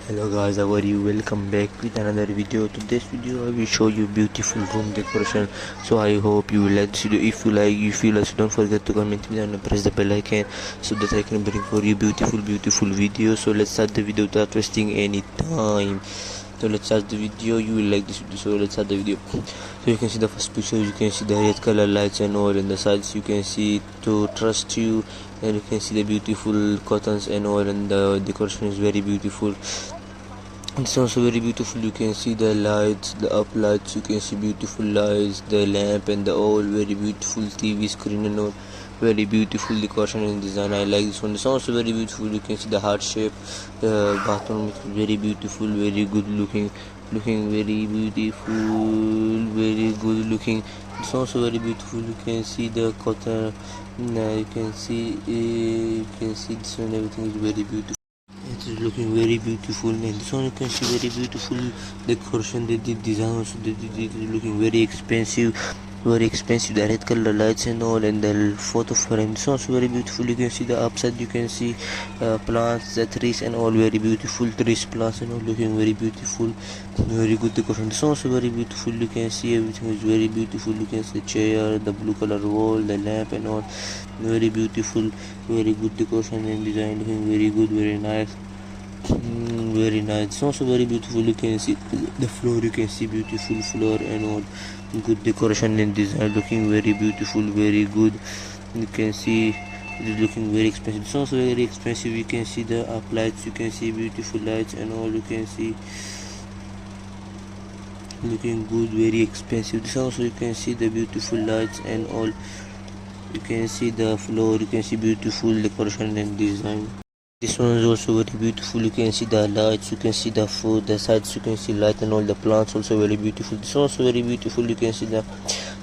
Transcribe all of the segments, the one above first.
Hello guys, how are you? Welcome back with another video. Today's video I will show you beautiful room decoration. So I hope you will like this video. If you like, you feel us, don't forget to comment me and press the bell icon so that I can bring for you beautiful videos. So let's start the video without wasting any time. So let's start the video. You will like this video, so let's start the video. So you can see the first picture, you can see the red color lights and all in the sides. You can see to trust you, and you can see the beautiful cottons and all, and the decoration is very beautiful. It's also very beautiful. You can see the lights, the up lights, you can see beautiful lights, the lamp and the all very beautiful TV screen and all, very beautiful decoration and design. I like this one. It's also very beautiful. You can see the heart shape bathroom. It's very beautiful, very good looking very beautiful, very good looking. It's also very beautiful. You can see the cotton. You can see this one. Everything is very beautiful. It is looking very beautiful, and this one you can see very beautiful decoration. They did design also. They did it looking very expensive. The red color lights and all, and the photo frame. This also very beautiful. You can see the upside. You can see plants, the trees and all, very beautiful trees, plants and all, looking very beautiful. Very good decoration. This also very beautiful. You can see everything is very beautiful. You can see the chair, the blue color wall, the lamp and all, very beautiful. Very good decoration and design. Looking very good, very nice. Very nice. It's also very beautiful. You can see the floor. You can see beautiful floor and all, good decoration and design. Looking very beautiful, very good. You can see it is looking very expensive. It's also very expensive. You can see the up lights. You can see beautiful lights and all. You can see looking good, very expensive. This also you can see the beautiful lights and all. You can see the floor. You can see beautiful decoration and design. This one is also very beautiful. You can see the lights, you can see the food, the sides, you can see light and all, the plants also very beautiful. This one also very beautiful. You can see the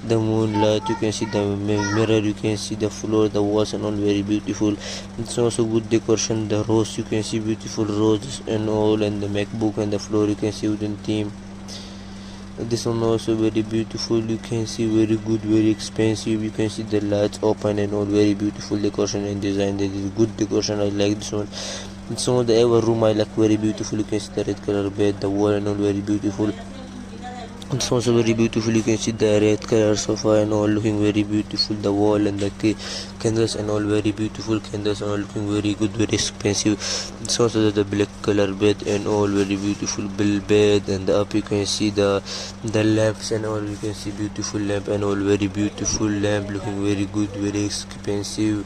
moonlight, you can see the mirror, you can see the floor, the walls and all, very beautiful. It's also good decoration. The rose, you can see beautiful roses and all, and the MacBook and the floor you can see wooden theme. This one also very beautiful. You can see very good, very expensive. You can see the lights open and all, very beautiful decoration and design. That is good decoration. I like this one. It's one of the ever room I like, very beautiful. You can see the red color bed, the wall and all, very beautiful. It's also very beautiful. You can see the red color sofa and all, looking very beautiful. The wall and the candles and all, very beautiful candles and all, looking very good, very expensive. It's also the black color bed and all, very beautiful bed. And up you can see the lamps and all. You can see beautiful lamp and all, very beautiful lamp, looking very good, very expensive.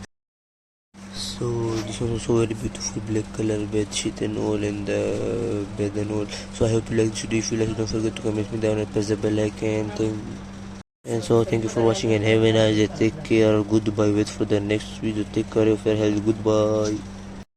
So this one also very beautiful black color bed sheet and all, and the bed and all. So I hope you like this video. If you like it, don't forget to comment me down and press the bell icon. And so thank you for watching and have a nice day. Take care. Goodbye. Wait for the next video. Take care of your health. Goodbye.